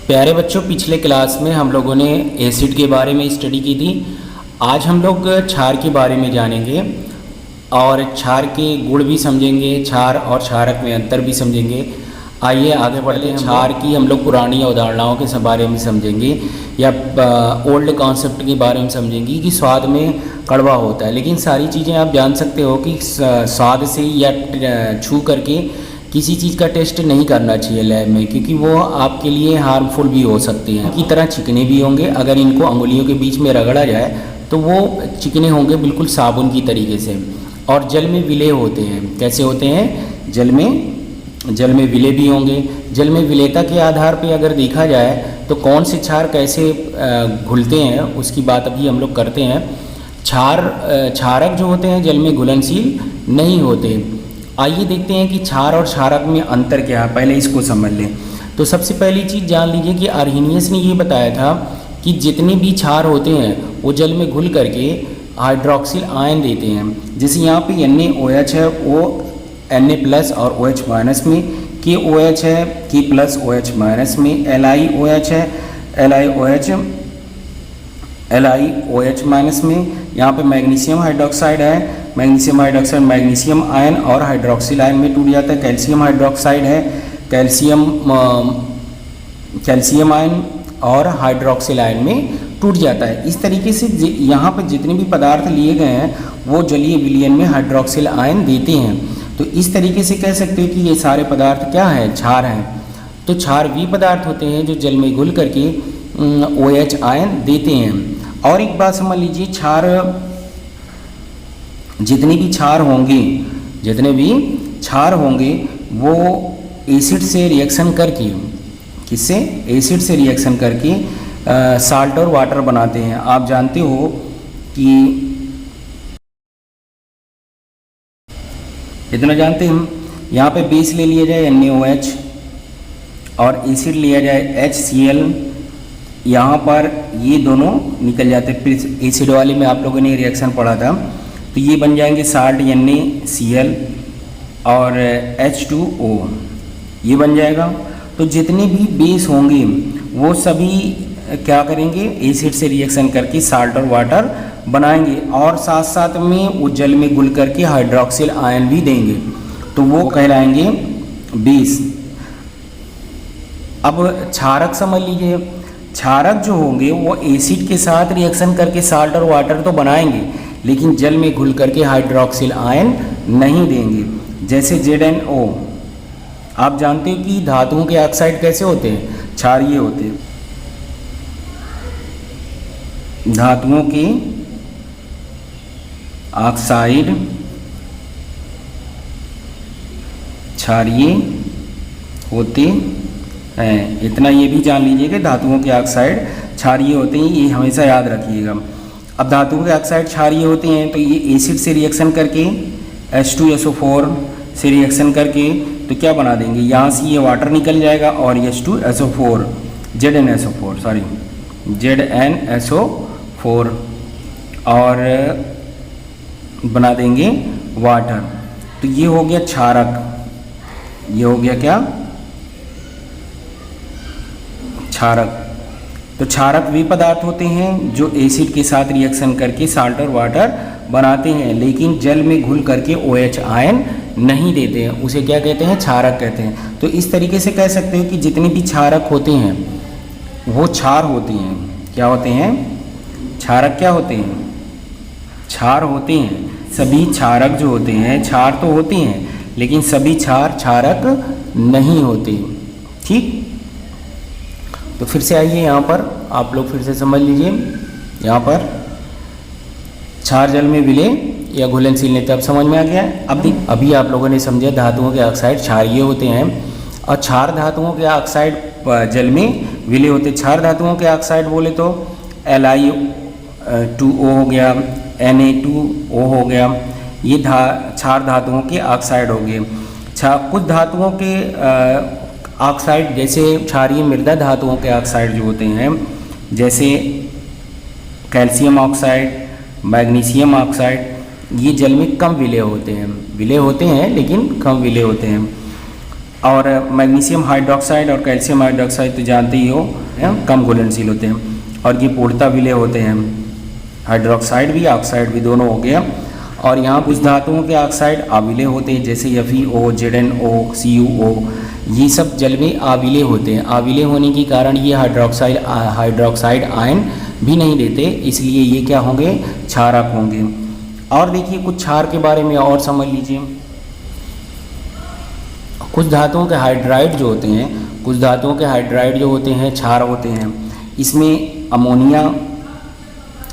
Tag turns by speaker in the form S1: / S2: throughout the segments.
S1: प्यारे बच्चों, पिछले क्लास में हम लोगों ने एसिड के बारे में स्टडी की थी। आज हम लोग क्षार के बारे में जानेंगे और क्षार के गुण भी समझेंगे, क्षार और क्षारक में अंतर भी समझेंगे। आइए आगे बढ़ते हैं। क्षार की हम लोग पुरानी अवधारणाओं के बारे में समझेंगे या ओल्ड कॉन्सेप्ट के बारे में समझेंगे कि स्वाद में कड़वा होता है, लेकिन सारी चीज़ें आप जान सकते हो कि स्वाद से या छू करके किसी चीज़ का टेस्ट नहीं करना चाहिए लैब में, क्योंकि वो आपके लिए हार्मफुल भी हो सकती हैं। की तरह चिकने भी होंगे, अगर इनको अंगुलियों के बीच में रगड़ा जाए तो वो चिकने होंगे बिल्कुल साबुन की तरीके से। और जल में विलेय होते हैं। कैसे होते हैं? जल में विलेय भी होंगे। जल में विलेयता के आधार पे अगर देखा जाए तो कौन से क्षार कैसे घुलते हैं उसकी बात अभी हम लोग करते हैं। क्षारक जो होते हैं जल में घुलनशील नहीं होते। आइए देखते हैं कि क्षार और क्षारक में अंतर क्या है। पहले इसको समझ लें। तो सबसे पहली चीज़ जान लीजिए कि आर्हेनियस ने ये बताया था कि जितने भी क्षार होते हैं वो जल में घुल करके हाइड्रोक्सिल आयन देते हैं। जैसे यहाँ पे NaOH है, वो Na प्लस और OH माइनस में, KOH है, K प्लस OH माइनस में, LiOH है, LiOH माइनस में। यहाँ पे मैग्नीशियम हाइड्रोक्साइड है, मैग्नीशियम हाइड्रोक्साइड मैग्नीशियम आयन और हाइड्रोक्सिल आयन में टूट जाता है। कैल्शियम हाइड्रोक्साइड है, कैल्शियम आयन और हाइड्रोक्सिल आयन में टूट जाता है। इस तरीके से यहाँ पर जितने भी पदार्थ लिए गए हैं वो जलीय विलयन में हाइड्रोक्सिल आयन देते हैं। तो इस तरीके से कह सकते हैं कि ये सारे पदार्थ क्या हैं? क्षार हैं। तो क्षार वे पदार्थ होते हैं जो जल में घुल करके OH आयन देते हैं। और एक बात समझ लीजिए, जितने भी क्षार होंगे वो एसिड से रिएक्शन करके, किससे? एसिड से रिएक्शन करके साल्ट और वाटर बनाते हैं। आप जानते हो कि इतना जानते हैं हम, यहाँ पे बेस ले लिया जाए NaOH और एसिड लिया जाए HCl, यहाँ पर ये दोनों निकल जाते। फिर एसिड वाले में आप लोगों ने रिएक्शन पढ़ा था, तो ये बन जाएंगे साल्ट NaCl और H2O, ये बन जाएगा। तो जितने भी बेस होंगे वो सभी क्या करेंगे? एसिड से रिएक्शन करके साल्ट और वाटर बनाएंगे और साथ साथ में वो जल में घुल करके हाइड्रोक्सिल आयन भी देंगे, तो वो कहलाएंगे बेस। अब क्षारक समझ लीजिए। क्षारक जो होंगे वो एसिड के साथ रिएक्शन करके साल्ट और वाटर तो बनाएंगे, लेकिन जल में घुल करके हाइड्रोक्सिल आयन नहीं देंगे। जैसे ZnO, आप जानते हो कि धातुओं के ऑक्साइड कैसे होते हैं? क्षारीय होते हैं। धातुओं के ऑक्साइड क्षारीय होते हैं। इतना ये भी जान लीजिए कि धातुओं के ऑक्साइड क्षारीय होते हैं, ये हमेशा याद रखिएगा। अब धातुओं के ऑक्साइड क्षारीय होते हैं तो ये एसिड से रिएक्शन करके H2SO4 से रिएक्शन करके तो क्या बना देंगे? यहाँ से ये वाटर निकल जाएगा और H2SO4 ZnSO4 और बना देंगे वाटर। तो ये हो गया क्षारक। ये हो गया क्या? क्षारक। तो क्षारक वे पदार्थ होते हैं जो एसिड के साथ रिएक्शन करके साल्ट और वाटर बनाते हैं, लेकिन जल में घुल करके OH आयन नहीं देते हैं। उसे क्या कहते हैं? क्षारक कहते हैं। तो इस तरीके से कह सकते हैं कि जितने भी क्षारक होते हैं वो क्षार होते हैं। क्या होते हैं? क्षारक क्या होते हैं? क्षार होते हैं। सभी क्षारक जो होते हैं क्षार तो होते हैं, लेकिन सभी क्षार क्षारक नहीं होते। ठीक, तो फिर से आइए यहाँ पर आप लोग फिर से समझ लीजिए। यहाँ पर क्षार जल में विलेय या घुलनशील नहीं, तब समझ में आ गया। अभी आप लोगों ने समझा धातुओं के ऑक्साइड क्षारीय होते हैं और क्षार धातुओं के ऑक्साइड जल में विलेय होते। क्षार धातुओं के ऑक्साइड बोले तो Li2O हो गया, Na2O हो गया, ये क्षार धातुओं के ऑक्साइड हो गए। कुछ धातुओं के ऑक्साइड जैसे क्षारीय मृदा धातुओं के ऑक्साइड जो होते हैं, जैसे कैल्शियम ऑक्साइड, मैग्नीशियम ऑक्साइड, ये जल में कम विलेय होते हैं। विलेय होते हैं लेकिन कम विलेय होते हैं। और मैग्नीशियम हाइड्रोक्साइड और कैल्शियम हाइड्रोक्साइड तो जानते ही हो, कम घुलनशील होते हैं और ये पूर्णतः विलेय होते हैं। हाइड्रोक्साइड भी ऑक्साइड भी दोनों हो गया। और यहाँ कुछ धातुओं के ऑक्साइड अविलेय होते हैं, जैसे FeO, ZnO, CuO, ये सब जल में अविलेय होते हैं। अविलेय होने के कारण ये हाइड्रोक्साइड आयन भी नहीं देते, इसलिए ये क्या होंगे, क्षारक होंगे। और देखिए कुछ क्षार के बारे में और समझ लीजिए। कुछ धातुओं के हाइड्राइड जो होते हैं, कुछ धातुओं के हाइड्राइड जो होते हैं क्षार होते हैं। इसमें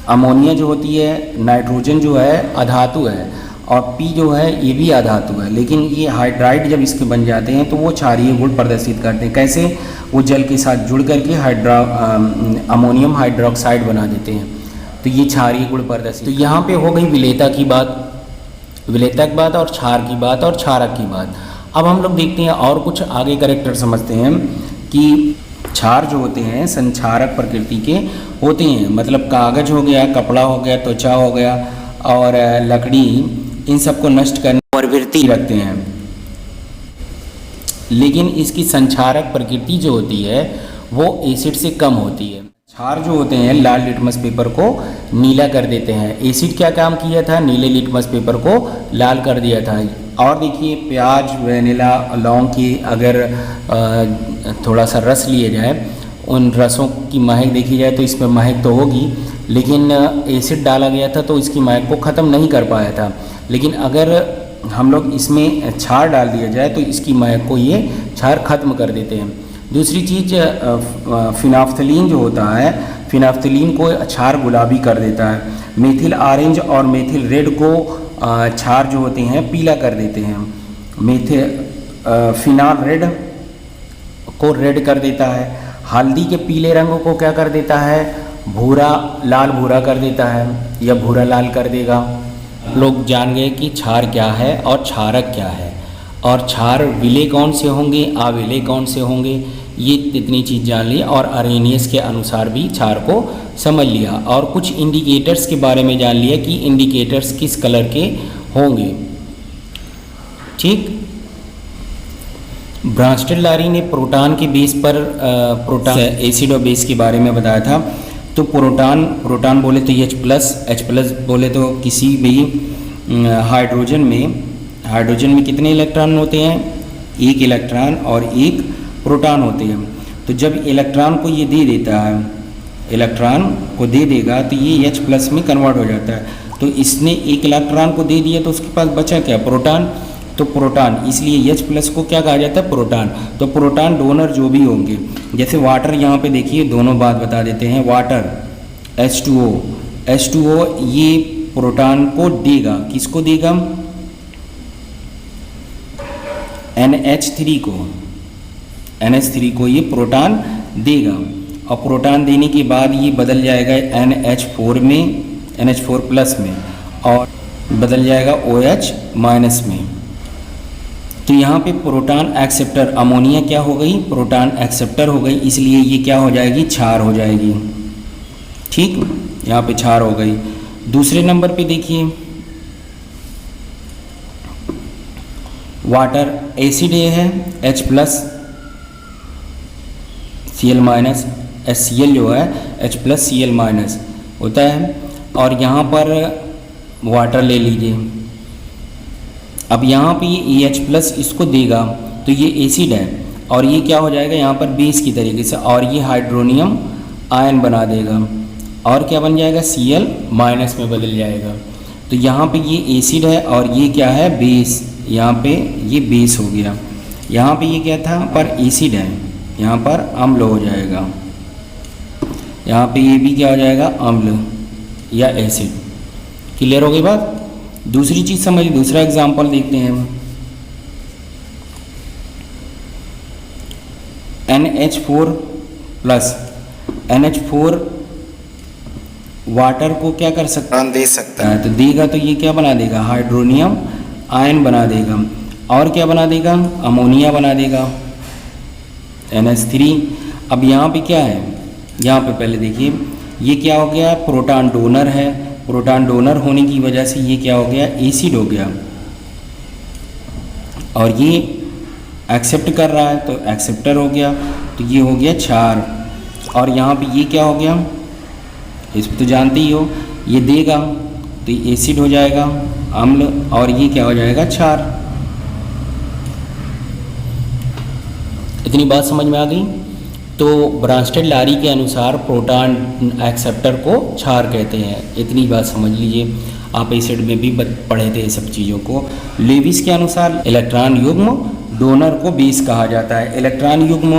S1: अमोनिया जो होती है, नाइट्रोजन जो है अधातु है, और P जो है ये भी अधातु है। लेकिन ये हाइड्राइड जब इसके बन जाते हैं तो वो क्षारीय गुण प्रदर्शित करते हैं। कैसे? वो जल के साथ जुड़ करके अमोनियम हाइड्रोक्साइड बना देते हैं, तो ये क्षारीय गुण प्रदर्शित। तो यहाँ पे हो गई विलेयता की बात, विलेयता की बात और क्षार की बात और क्षारक की बात। अब हम लोग देखते हैं और कुछ आगे कैरेक्टर समझते हैं कि क्षार जो होते हैं संक्षारक प्रकृति के होते हैं। मतलब कागज हो गया, कपड़ा हो गया, त्वचा हो गया और लकड़ी, इन सबको नष्ट करने की प्रवृत्ति रखते हैं। लेकिन इसकी संक्षारक प्रकृति जो होती है वो एसिड से कम होती है। क्षार जो होते हैं लाल लिटमस पेपर को नीला कर देते हैं। एसिड क्या काम किया था? नीले लिटमस पेपर को लाल कर दिया था। और देखिए प्याज, वेनिला, लौंग की अगर थोड़ा सा रस लिए जाए, उन रसों की महक देखी जाए तो इसमें महक तो होगी, लेकिन एसिड डाला गया था तो इसकी महक को ख़त्म नहीं कर पाया था। लेकिन अगर हम लोग इसमें क्षार डाल दिया जाए तो इसकी महक को ये क्षार खत्म कर देते हैं। दूसरी चीज़ फिनाफ्थलीन जो होता है, फिनाफ्थलीन को क्षार गुलाबी कर देता है। मेथिल ऑरेंज और मेथिल रेड को क्षार जो होते हैं पीला कर देते हैं। फिनाल रेड को रेड कर देता है। हल्दी के पीले रंग को क्या कर देता है? भूरा, लाल भूरा कर देता है या भूरा लाल कर देगा। लोग जान गए कि क्षार क्या है और क्षारक क्या है, और क्षार विलेय कौन से होंगे, अविलेय कौन से होंगे, ये इतनी चीज़ जान ली। और अरेनियस के अनुसार भी क्षार को समझ लिया और कुछ इंडिकेटर्स के बारे में जान लिया कि इंडिकेटर्स किस कलर के होंगे। ठीक। ब्रांस्टेड-लारी ने प्रोटॉन के बेस पर प्रोटॉन एसिड और बेस के बारे में बताया था। तो प्रोटॉन बोले तो H+ बोले तो किसी भी हाइड्रोजन में कितने इलेक्ट्रॉन होते हैं? एक इलेक्ट्रॉन और एक प्रोटॉन होते हैं। तो जब इलेक्ट्रॉन को ये दे देता है, इलेक्ट्रॉन को दे देगा तो ये H+ में कन्वर्ट हो जाता है। तो इसने एक इलेक्ट्रॉन को दे दिया तो उसके पास बचा क्या? प्रोटॉन। तो प्रोटॉन, इसलिए H+ को क्या कहा जाता है? प्रोटॉन। तो प्रोटॉन डोनर जो भी होंगे, जैसे वाटर, यहाँ पे देखिए दोनों बात बता देते हैं। वाटर H2O ये प्रोटॉन को देगा, किसको देगा? NH3 को ये प्रोटॉन देगा। और प्रोटॉन देने के बाद ये बदल जाएगा NH4 प्लस में और बदल जाएगा OH- में। तो यहाँ पे प्रोटॉन एक्सेप्टर, अमोनिया क्या हो गई? प्रोटॉन एक्सेप्टर हो गई, इसलिए ये क्या हो जाएगी? क्षार हो जाएगी। ठीक, यहाँ पे क्षार हो गई। दूसरे नंबर पे देखिए वाटर एसिड है H+ Cl- HCl जो है H+ Cl- होता है। और यहाँ पर वाटर ले लीजिए। अब यहाँ पे ये H+ इसको देगा तो ये एसिड है और ये क्या हो जाएगा यहाँ पर बेस की तरीके से, और ये हाइड्रोनियम आयन बना देगा और क्या बन जाएगा? Cl- में बदल जाएगा। तो यहाँ पे ये एसिड है और ये क्या है? बेस। यहाँ पे ये बेस हो गया। यहाँ पे ये क्या था? पर एसिड है, यहाँ पर अम्ल हो जाएगा। यहाँ पे ये भी क्या हो जाएगा? अम्ल या एसिड। क्लियर हो गई बात? दूसरी चीज़ समझिए, दूसरा एग्जाम्पल देखते हैं हम। NH4 वाटर को क्या कर सकता है? दे सकता है। तो देगा तो ये क्या बना देगा? हाइड्रोनियम आयन बना देगा। और क्या बना देगा? अमोनिया बना देगा, NH3। अब यहाँ पे क्या है? यहाँ पे पहले देखिए ये क्या हो गया? प्रोटॉन डोनर है। प्रोटॉन डोनर होने की वजह से ये क्या हो गया? एसिड हो गया। और ये एक्सेप्ट कर रहा है तो एक्सेप्टर हो गया, तो ये हो गया क्षार। और यहाँ पे ये क्या हो गया, इसको तो जानते ही हो, ये देगा तो ये एसिड हो जाएगा अम्ल, और ये क्या हो जाएगा क्षार। इतनी बात समझ में आ गई। तो ब्रांस्टेड-लारी के अनुसार प्रोटॉन एक्सेप्टर को क्षार कहते हैं। इतनी बात समझ लीजिए, आप एसिड में भी पढ़े थे ये सब चीज़ों को। लेविस के अनुसार इलेक्ट्रॉन युग्म डोनर को बेस कहा जाता है। इलेक्ट्रॉन युग्म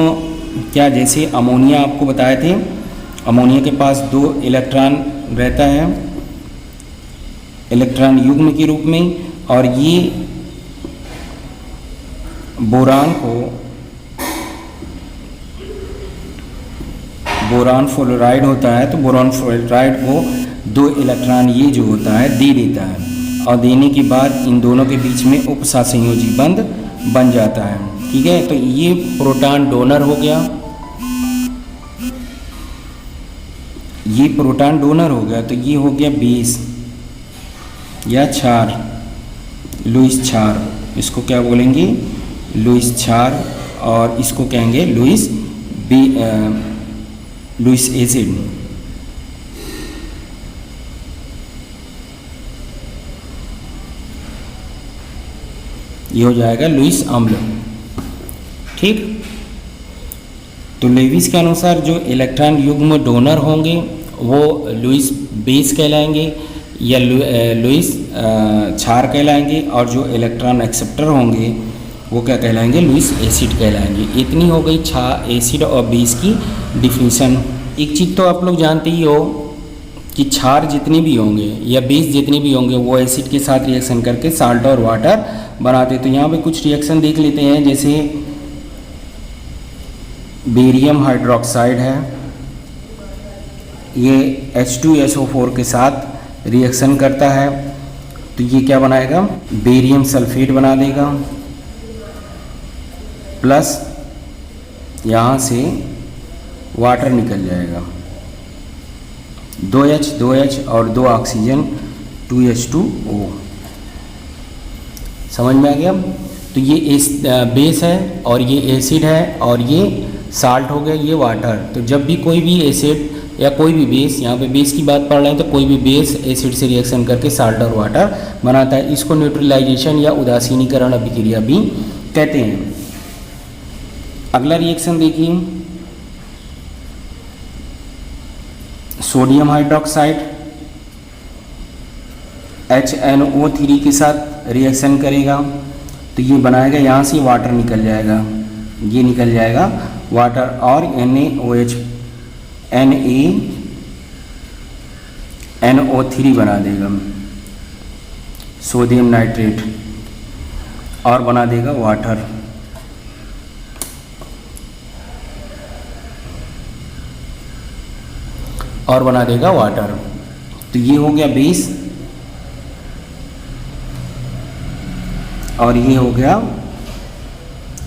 S1: क्या, जैसे अमोनिया आपको बताए थे, अमोनिया के पास 2 इलेक्ट्रॉन रहता है इलेक्ट्रॉन युग्म के रूप में, और ये बोरान फ्लोराइड होता है, तो बोरान फ्लोराइड को 2 इलेक्ट्रॉन ये जो होता है दे देता है, और देने के बाद इन दोनों के बीच में उपसहसंयोजी बंध बन जाता है। ठीक है, तो ये प्रोटॉन डोनर हो गया, ये प्रोटॉन डोनर हो गया, तो ये हो गया बेस या क्षार, लुईस क्षार। इसको क्या बोलेंगे, लुईस क्षार, और इसको कहेंगे लुईस एसिड। ये हो जाएगा लुईस अम्ल। ठीक, तो लेविस के अनुसार जो इलेक्ट्रॉन युग्म डोनर होंगे वो लुईस बेस कहलाएंगे या लुईस क्षार कहलाएंगे, और जो इलेक्ट्रॉन एक्सेप्टर होंगे वो क्या कहलाएंगे, लुईस एसिड कहलाएंगे। इतनी हो गई एसिड और बेस की डिफिनीशन। एक चीज़ तो आप लोग जानते ही हो कि क्षार जितने भी होंगे या बेस जितने भी होंगे वो एसिड के साथ रिएक्शन करके साल्ट और वाटर बनाते। तो यहाँ पे कुछ रिएक्शन देख लेते हैं, जैसे बेरियम हाइड्रोक्साइड है, ये H2SO4 के साथ रिएक्शन करता है, तो ये क्या बनाएगा, बेरियम सल्फेट बना देगा, प्लस यहाँ से वाटर निकल जाएगा, 2H और 2 ऑक्सीजन 2H2O। समझ में आ गया। तो ये बेस है और ये एसिड है और ये साल्ट हो गया, ये वाटर। तो जब भी कोई भी एसिड या कोई भी बेस, यहाँ पे बेस की बात पढ़ रहे हैं, तो कोई भी बेस एसिड से रिएक्शन करके साल्ट और वाटर बनाता है। इसको न्यूट्रलाइजेशन या उदासीनीकरण अभिक्रिया भी कहते हैं। अगला रिएक्शन देखिए, सोडियम हाइड्रोक्साइड HNO3 के साथ रिएक्शन करेगा, तो ये बनाएगा, यहाँ से वाटर निकल जाएगा, ये निकल जाएगा वाटर, और NaNO3 बना देगा, सोडियम नाइट्रेट, और बना देगा वाटर। और बना देगा वाटर। तो ये हो गया बेस, और ये हो गया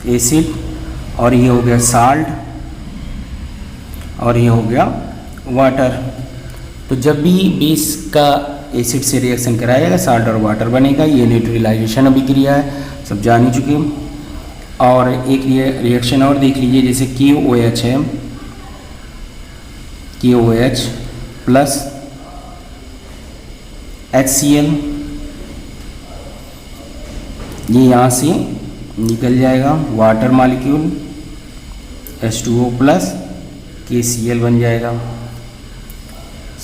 S1: एसिड, और ये हो गया साल्ट, और ये हो गया वाटर। तो जब भी बेस का एसिड से रिएक्शन कराया जाएगा, साल्ट और वाटर बनेगा। ये न्यूट्रलाइजेशन अभिक्रिया है, सब जान ही चुके हैं। और एक रिएक्शन और देख लीजिए, जैसे KOH है, KOH प्लस HCl, ये यहाँ से निकल जाएगा water molecule, H2O plus KCl बन जाएगा।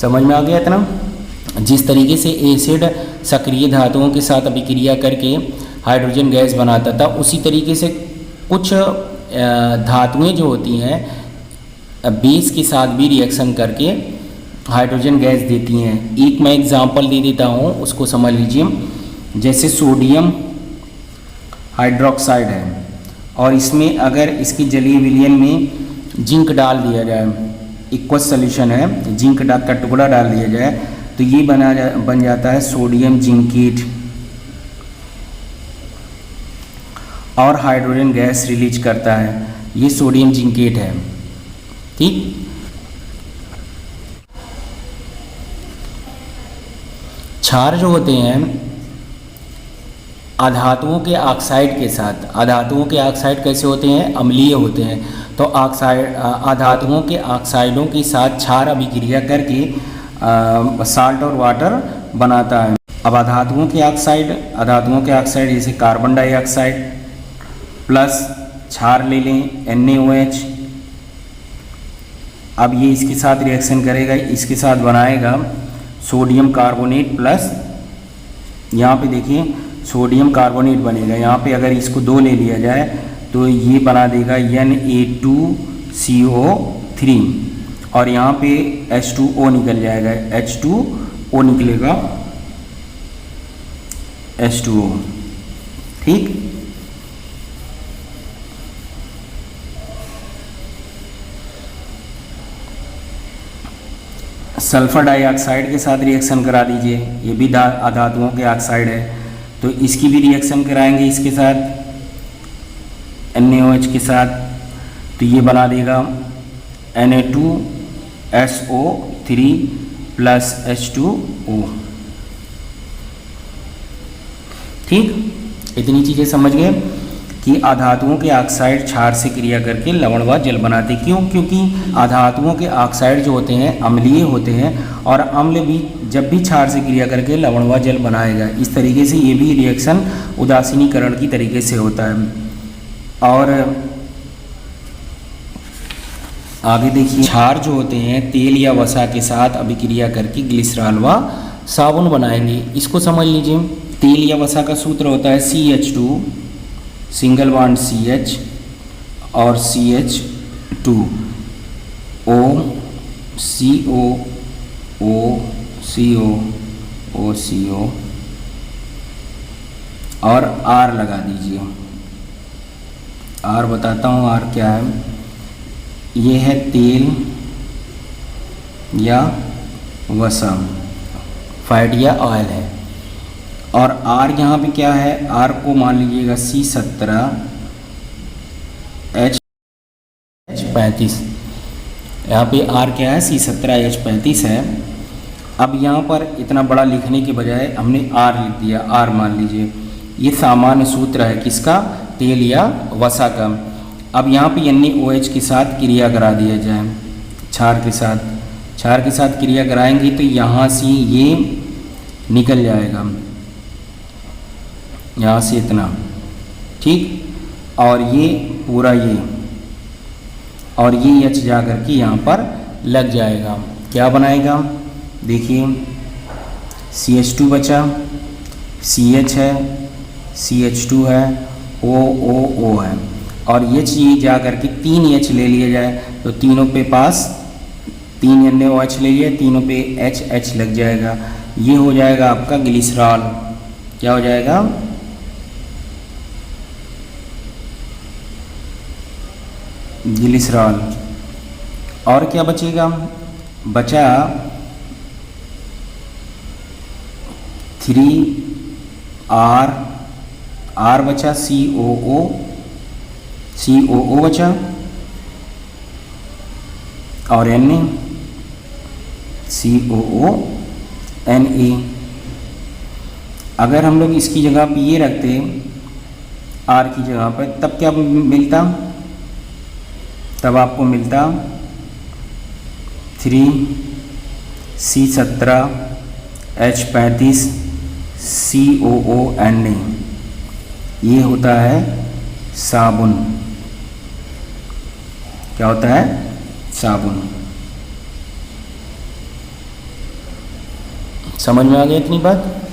S1: समझ में आ गया इतना। जिस तरीके से एसिड सक्रिय धातुओं के साथ अभिक्रिया करके हाइड्रोजन गैस बनाता था, उसी तरीके से कुछ धातुएं जो होती हैं बेस के साथ भी रिएक्शन करके हाइड्रोजन गैस देती हैं। एक मैं एग्जांपल दे देता हूँ, उसको समझ लीजिए। जैसे सोडियम हाइड्रोक्साइड है, और इसमें अगर इसकी जलीय विलयन में जिंक डाल दिया जाए, इक्वस सॉल्यूशन है, जिंक का टुकड़ा डाल दिया जाए, तो ये बन जाता है सोडियम जिंकेट, और हाइड्रोजन गैस रिलीज करता है। ये सोडियम जिंकेट है। ठीक, क्षार जो होते हैं अधातुओं के ऑक्साइड के साथ, अधातुओं के ऑक्साइड कैसे होते हैं, अम्लीय होते हैं, तो ऑक्साइड अधातुओं के ऑक्साइडों के साथ क्षार अभिक्रिया करके साल्ट और वाटर बनाता है। अब अधातुओं के ऑक्साइड जैसे कार्बन डाइऑक्साइड प्लस क्षार ले लें NaOH। अब ये इसके साथ रिएक्शन करेगा, इसके साथ बनाएगा सोडियम कार्बोनेट प्लस, यहाँ पे देखिए सोडियम कार्बोनेट बनेगा। यहाँ पे अगर इसको 2 ले लिया जाए तो ये बना देगा Na2CO3 और यहाँ पे H2O निकल जाएगा, H2O निकलेगा, H2O। ठीक, सल्फर डाइऑक्साइड के साथ रिएक्शन करा दीजिए, ये भी अधातुओं के ऑक्साइड है, तो इसकी भी रिएक्शन कराएंगे इसके साथ NaOH के साथ, तो ये बना देगा Na2SO3 प्लस H2O। ठीक, इतनी चीज़ें समझ गए कि अधातुओं के ऑक्साइड क्षार से क्रिया करके लवण व जल बनाते। क्यों? क्योंकि अधातुओं के ऑक्साइड जो होते हैं अम्लीय होते हैं और अम्ल भी जब भी क्षार से क्रिया करके लवण व जल बनाएगा। इस तरीके से ये भी रिएक्शन उदासीनीकरण की तरीके से होता है। और आगे देखिए, क्षार जो होते हैं तेल या वसा के साथ अभिक्रिया करके ग्लिसरॉल व साबुन बनाएंगे। इसको समझ लीजिए, तेल या वसा का सूत्र होता है CH2 सिंगल बॉन्ड CH और CH2 O CO O CO O CO और R लगा दीजिए। R बताता हूँ R क्या है। ये है तेल या वसा, फैट या ऑयल है। और R यहाँ पे क्या है, R को मान लीजिएगा C17H35। यहाँ पे R क्या है, C17H35 है। अब यहाँ पर इतना बड़ा लिखने के बजाय हमने R लिख दिया, R मान लीजिए। ये सामान्य सूत्र है किसका, तेल या वसा का। अब यहाँ पे NaOH के साथ क्रिया करा दिया जाए, क्षार के साथ क्रिया कराएंगे तो यहाँ से ये निकल जाएगा, यहाँ से इतना, ठीक, और ये पूरा ये, और ये H जा कर के यहाँ पर लग जाएगा। क्या बनाएगा, देखिए CH2 बचा, CH है, CH2 है, OO है, और H ये जा कर के 3 H ले लिया जाए तो तीनों पे पास 3 NaOH ले लिया, तीनों पे H लग जाएगा। ये हो जाएगा आपका ग्लिसरॉल। क्या हो जाएगा, ग्लिसरॉल। और क्या बचेगा, बचा 3R बचा, COO बचा, और Na। अगर हम लोग इसकी जगह पे ये रखते R की जगह पर, तब क्या मिलता, तब आपको मिलता 3C17H35 COO Na। ये होता है साबुन। क्या होता है, साबुन। समझ में आ गई इतनी बात।